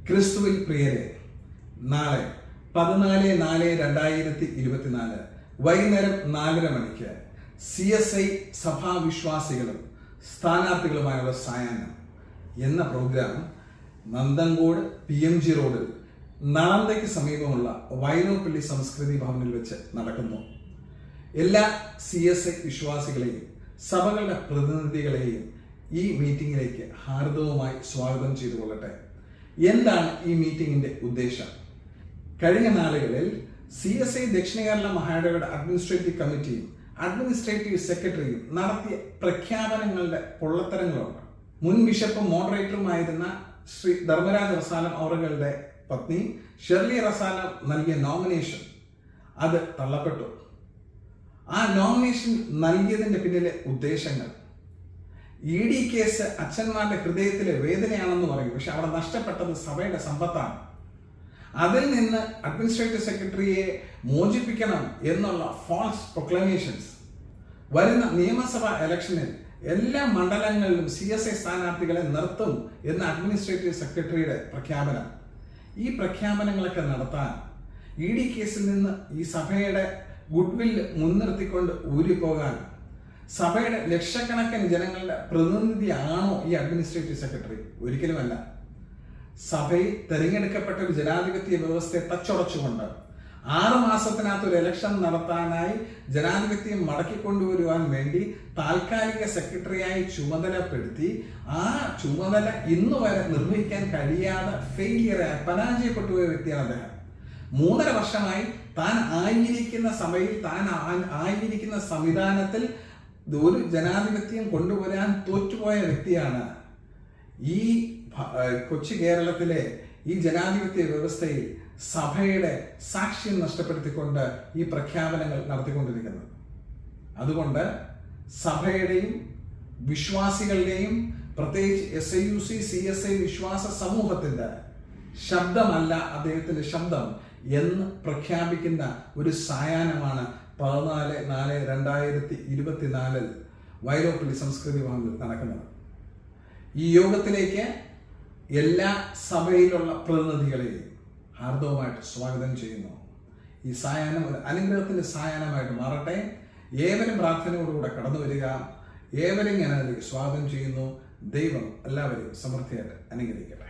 ക്രിസ്തുവിൽ പ്രിയരെ, നാളെ 14/4/2024 വൈകുന്നേരം 4:30 മണിക്ക് CSI സഭാവിശ്വാസികളും സ്ഥാനാർത്ഥികളുമായുള്ള സായാഹ്നം എന്ന പ്രോഗ്രാം നന്ദൻകോട് PMG റോഡിൽ നളന്തയ്ക്ക് സമീപമുള്ള വൈലോപ്പിള്ളി സംസ്കൃതി ഭവനിൽ വെച്ച് നടക്കുന്നു. എല്ലാ CSI വിശ്വാസികളെയും സഭകളുടെ പ്രതിനിധികളെയും ഈ മീറ്റിംഗിലേക്ക് ഹാർദവുമായി സ്വാഗതം ചെയ്തുകൊള്ളട്ടെ. എന്താണ് ഈ മീറ്റിംഗിന്റെ ഉദ്ദേശം? കഴിഞ്ഞ നാളുകളിൽ CSI ദക്ഷിണ കേരള മഹായിടവയുടെ അഡ്മിനിസ്ട്രേറ്റീവ് കമ്മിറ്റിയും അഡ്മിനിസ്ട്രേറ്റീവ് സെക്രട്ടറിയും നടത്തിയ പ്രഖ്യാപനങ്ങളുടെ പൊള്ളത്തരങ്ങളുണ്ട്. മുൻ ബിഷപ്പും മോഡറേറ്ററുമായിരുന്ന ശ്രീ ധർമ്മരാജ് റസാലം അവറുകളുടെ പത്നി ഷെർലി റസാലം നൽകിയ നോമിനേഷൻ അത് തള്ളപ്പെട്ടു. ആ നോമിനേഷൻ നൽകിയതിന്റെ പിന്നിലെ ഉദ്ദേശങ്ങൾ, ED കേസ് അച്ഛന്മാരുടെ ഹൃദയത്തിലെ വേദനയാണെന്ന് പറയും. പക്ഷെ അവിടെ നഷ്ടപ്പെട്ടത് സഭയുടെ സമ്പത്താണ്. അതിൽ നിന്ന് അഡ്മിനിസ്ട്രേറ്റീവ് സെക്രട്ടറിയെ മോചിപ്പിക്കണം എന്നുള്ള ഫാൾസ് പ്രൊക്ലമേഷൻസ്, വരുന്ന നിയമസഭാ ഇലക്ഷനിൽ എല്ലാ മണ്ഡലങ്ങളിലും CSI സ്ഥാനാർത്ഥികളെ നിർത്തും എന്ന അഡ്മിനിസ്ട്രേറ്റീവ് സെക്രട്ടറിയുടെ പ്രഖ്യാപനം. ഈ പ്രഖ്യാപനങ്ങളൊക്കെ നടത്താൻ ED കേസിൽ നിന്ന് ഈ സഭയുടെ ഗുഡ്വില്ല് മുൻനിർത്തിക്കൊണ്ട് ഊരിപ്പോകാൻ സഭയുടെ ലക്ഷക്കണക്കിന് ജനങ്ങളുടെ പ്രതിനിധിയാണോ ഈ അഡ്മിനിസ്ട്രേറ്റീവ് സെക്രട്ടറി? ഒരിക്കലുമല്ല. സഭയിൽ തെരഞ്ഞെടുക്കപ്പെട്ട ഒരു ജനാധിപത്യ വ്യവസ്ഥയെ തച്ചുടച്ചുകൊണ്ട് 6 മാസത്തിനകത്ത് ഒരു ഇലക്ഷൻ നടത്താനായി ജനാധിപത്യം മടക്കിക്കൊണ്ടുവരുവാൻ വേണ്ടി താൽക്കാലിക സെക്രട്ടറിയായി ചുമതലപ്പെടുത്തി ആ ചുമതല ഇന്ന് വരെ നിർവഹിക്കാൻ കഴിയാതെ ഫെയിലിയറായി പരാജയപ്പെട്ടുപോയ വ്യക്തിയാണ് അദ്ദേഹം. 3.5 വർഷമായി താൻ ആയിരിക്കുന്ന സഭയിൽ, താൻ ആയിരിക്കുന്ന സംവിധാനത്തിൽ ഒരു ജനാധിപത്യം കൊണ്ടുവരാൻ തോറ്റുപോയ വ്യക്തിയാണ്. ഈ കൊച്ചു കേരളത്തിലെ ഈ ജനാധിപത്യ വ്യവസ്ഥയിൽ സഭയുടെ സാക്ഷ്യം നഷ്ടപ്പെടുത്തിക്കൊണ്ട് ഈ പ്രഖ്യാപനങ്ങൾ നടത്തിക്കൊണ്ടിരിക്കുന്നത്. അതുകൊണ്ട് സഭയുടെയും വിശ്വാസികളുടെയും പ്രത്യേകിച്ച് SIUC CSI വിശ്വാസ സമൂഹത്തിന്റെ ശബ്ദമല്ല അദ്ദേഹത്തിന്റെ ശബ്ദം എന്ന് പ്രഖ്യാപിക്കുന്ന ഒരു സായാഹ്നമാണ് 14/4/2024 വൈലോപ്പിള്ളി സംസ്കൃതി ഭവനിൽ നടക്കുന്നത്. ഈ യോഗത്തിലേക്ക് എല്ലാ സഭയിലുള്ള പ്രതിനിധികളെയും ഹാർദവുമായിട്ട് സ്വാഗതം ചെയ്യുന്നു. ഈ സായാഹ്നം ഒരു അനുഗ്രഹത്തിന്റെ സായാഹ്നമായിട്ട് മാറട്ടെ. ഏവരും പ്രാർത്ഥനയോടുകൂടെ കടന്നു വരിക. ഏവരും ഞാൻ അതിലേക്ക് സ്വാഗതം ചെയ്യുന്നു. ദൈവം എല്ലാവരെയും സമൃദ്ധിയായിട്ട് അനുഗ്രഹിക്കട്ടെ.